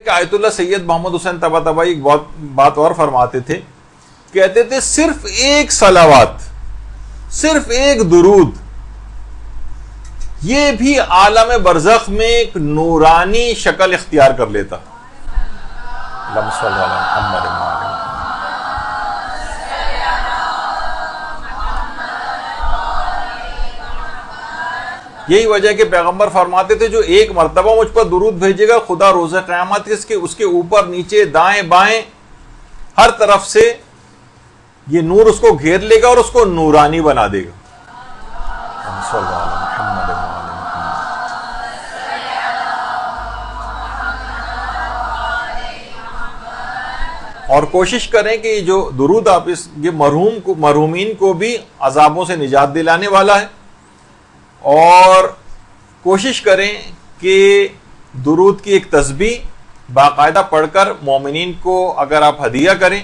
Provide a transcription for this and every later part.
آیت اللہ سید محمد حسین طباطبائی ایک بات اور فرماتے تھے، کہتے تھے صرف ایک صلوات، صرف ایک درود، یہ بھی عالم برزخ میں ایک نورانی شکل اختیار کر لیتا. اللہم صلی علی محمد. یہی وجہ کہ پیغمبر فرماتے تھے جو ایک مرتبہ مجھ پر درود بھیجے گا، خدا روز قیامت اس کے اوپر نیچے دائیں بائیں ہر طرف سے یہ نور اس کو گھیر لے گا اور اس کو نورانی بنا دے گا. اور کوشش کریں کہ جو درود آپ یہ مرحومین کو بھی عذابوں سے نجات دلانے والا ہے، اور کوشش کریں کہ درود کی ایک تسبیح باقاعدہ پڑھ کر مومنین کو اگر آپ ہدیہ کریں،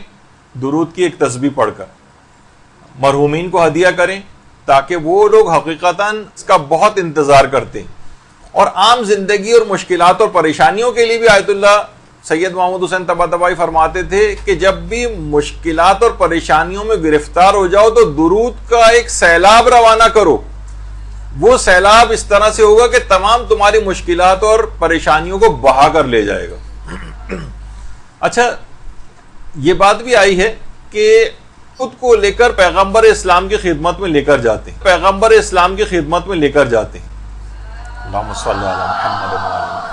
درود کی ایک تسبیح پڑھ کر مرحومین کو ہدیہ کریں، تاکہ وہ لوگ حقیقتاً اس کا بہت انتظار کرتے ہیں. اور عام زندگی اور مشکلات اور پریشانیوں کے لیے بھی آیت اللہ سید محمد حسین طباطبائی فرماتے تھے کہ جب بھی مشکلات اور پریشانیوں میں گرفتار ہو جاؤ تو درود کا ایک سیلاب روانہ کرو. وہ سیلاب اس طرح سے ہوگا کہ تمام تمہاری مشکلات اور پریشانیوں کو بہا کر لے جائے گا. اچھا، یہ بات بھی آئی ہے کہ خود کو لے کر پیغمبر اسلام کی خدمت میں لے کر جاتے ہیں، پیغمبر اسلام کی خدمت میں لے کر جاتے ہیں. اللہم صلی علی محمد و علی محمد.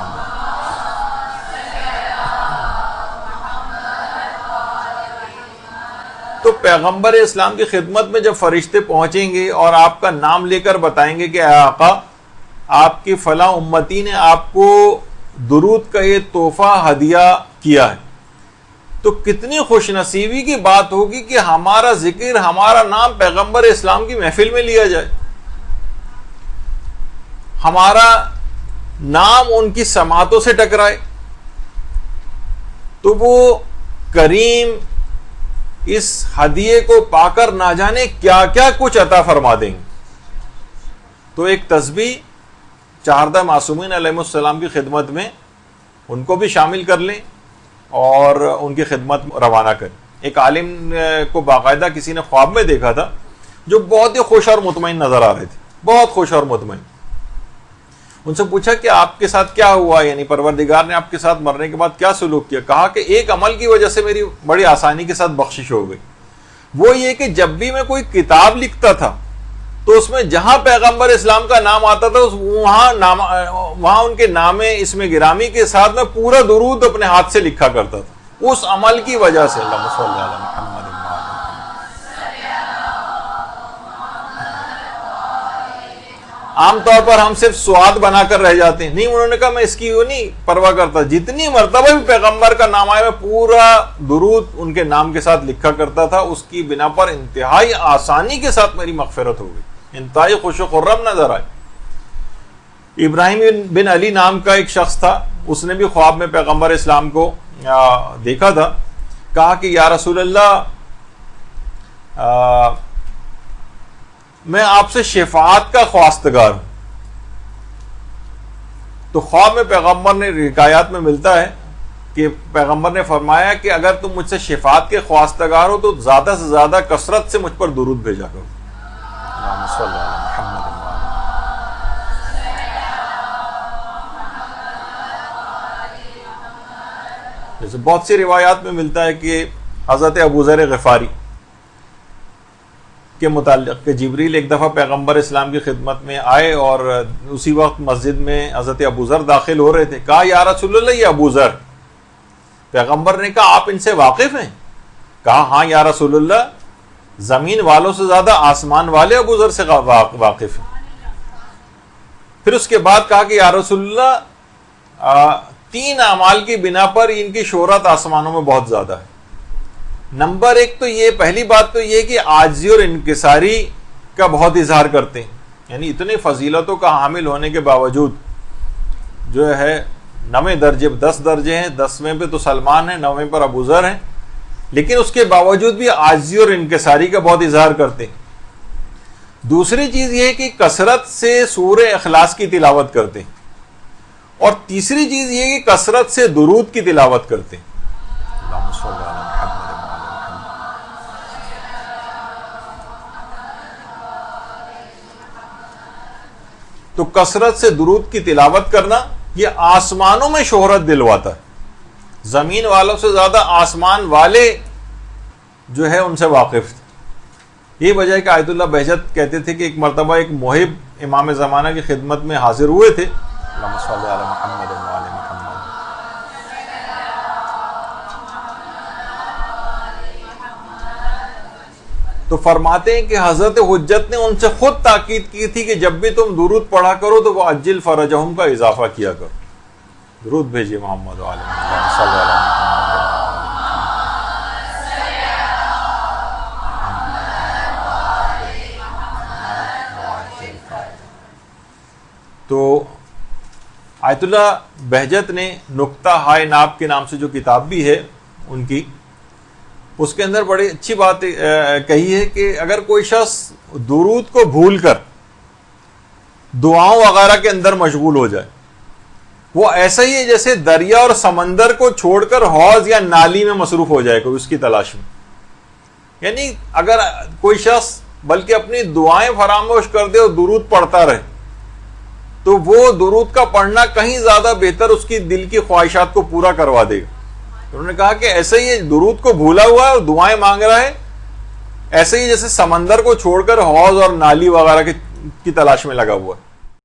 تو پیغمبر اسلام کی خدمت میں جب فرشتے پہنچیں گے اور آپ کا نام لے کر بتائیں گے کہ اے آقا، آپ کی فلاں امتی نے آپ کو درود کا یہ تحفہ ہدیہ کیا ہے، تو کتنی خوش نصیبی کی بات ہوگی کہ ہمارا ذکر، ہمارا نام پیغمبر اسلام کی محفل میں لیا جائے، ہمارا نام ان کی سماعتوں سے ٹکرائے. تو وہ کریم اس ہدیے کو پا کر نہ جانے کیا کیا کچھ عطا فرما دیں گے. تو ایک تسبیح چہاردہ معصومین علیہ السلام کی خدمت میں ان کو بھی شامل کر لیں اور ان کی خدمت روانہ کریں. ایک عالم کو باقاعدہ کسی نے خواب میں دیکھا تھا جو بہت ہی خوش اور مطمئن نظر آ رہے تھے، بہت خوش اور مطمئن. ان سے پوچھا کہ آپ کے ساتھ کیا ہوا، یعنی پروردگار نے آپ کے ساتھ مرنے کے بعد کیا سلوک کیا؟ کہا کہ ایک عمل کی وجہ سے میری بڑی آسانی کے ساتھ بخشش ہو گئی، وہ یہ کہ جب بھی میں کوئی کتاب لکھتا تھا تو اس میں جہاں پیغمبر اسلام کا نام آتا تھا وہاں ان کے نام اسم گرامی کے ساتھ میں پورا درود اپنے ہاتھ سے لکھا کرتا تھا، اس عمل کی وجہ سے. اللہم صلی علی محمد. عام طور پر ہم صرف سواد بنا کر رہ جاتے ہیں. نہیں، انہوں نے کہا میں اس کی نہیں پرواہ کرتا، جتنی مرتبہ بھی پیغمبر کا نام آیا میں پورا درود ان کے نام کے ساتھ لکھا کرتا تھا. اس کی بنا پر انتہائی آسانی کے ساتھ میری مغفرت ہو گئی، انتہائی خوش و خرم نظر آئے. ابراہیم بن علی نام کا ایک شخص تھا، اس نے بھی خواب میں پیغمبر اسلام کو دیکھا تھا. کہا کہ یا رسول اللہ، میں آپ سے شفاعت کا خواستگار ہوں. تو خواب میں پیغمبر نے، حکایات میں ملتا ہے کہ پیغمبر نے فرمایا کہ اگر تم مجھ سے شفاعت کے خواستگار ہو تو زیادہ سے زیادہ کثرت سے مجھ پر درود بھیجا کرو. جیسے بہت سی روایات میں ملتا ہے کہ حضرت ابوذر غفاری کے متعلق کہ جبریل ایک دفعہ پیغمبر اسلام کی خدمت میں آئے اور اسی وقت مسجد میں حضرت ابوذر داخل ہو رہے تھے. کہا یا رسول اللہ، یہ ابوذر. پیغمبر نے کہا آپ ان سے واقف ہیں؟ کہا ہاں یا رسول اللہ، زمین والوں سے زیادہ آسمان والے ابوذر سے واقف ہیں. پھر اس کے بعد کہا کہ یا رسول اللہ، 3 اعمال کی بنا پر ان کی شہرت آسمانوں میں بہت زیادہ ہے. نمبر 1 تو یہ، پہلی بات تو یہ کہ عاجزی اور انکساری کا بہت اظہار کرتے ہیں، یعنی اتنے فضیلتوں کا حامل ہونے کے باوجود جو ہے 9 درجے 10 درجے ہیں، 10ویں پہ تو سلمان ہیں، 9ویں پر ابوذر ہیں، لیکن اس کے باوجود بھی عاجزی اور انکساری کا بہت اظہار کرتے ہیں. دوسری چیز یہ ہے کہ کثرت سے سورہ اخلاص کی تلاوت کرتے ہیں، اور تیسری چیز یہ کہ کثرت سے درود کی تلاوت کرتے ہیں. اللہم صل علی محمد وعلی محمد. تو کثرت سے درود کی تلاوت کرنا یہ آسمانوں میں شہرت دلواتا ہے. زمین والوں سے زیادہ آسمان والے جو ہے ان سے واقف تھے. یہ وجہ ہے کہ آیت اللہ بہجت کہتے تھے کہ ایک مرتبہ ایک محب امام زمانہ کی خدمت میں حاضر ہوئے تھے. اللہم صل علی محمد وعلی محمد. تو فرماتے ہیں کہ حضرت حجت نے ان سے خود تاکید کی تھی کہ جب بھی تم درود پڑھا کرو تو وہ عجل فرجہم کا اضافہ کیا کرو. درود بھیجیے محمد وعلی محمد صلی اللہ علیہ وسلم. تو آیت اللہ بہجت نے نکتہ ہائے ناب کے نام سے جو کتاب بھی ہے ان کی، اس کے اندر بڑی اچھی بات کہی ہے کہ اگر کوئی شخص درود کو بھول کر دعاؤں وغیرہ کے اندر مشغول ہو جائے، وہ ایسا ہی ہے جیسے دریا اور سمندر کو چھوڑ کر حوض یا نالی میں مصروف ہو جائے کوئی اس کی تلاش میں. یعنی اگر کوئی شخص بلکہ اپنی دعائیں فراموش کر دے اور درود پڑھتا رہے تو وہ درود کا پڑھنا کہیں زیادہ بہتر اس کی دل کی خواہشات کو پورا کروا دے گا. انہوں نے کہا کہ ایسے ہی درود کو بھولا ہوا ہے اور دعائیں مانگ رہا ہے، ایسے ہی جیسے سمندر کو چھوڑ کر حوض اور نالی وغیرہ کی تلاش میں لگا ہوا ہے.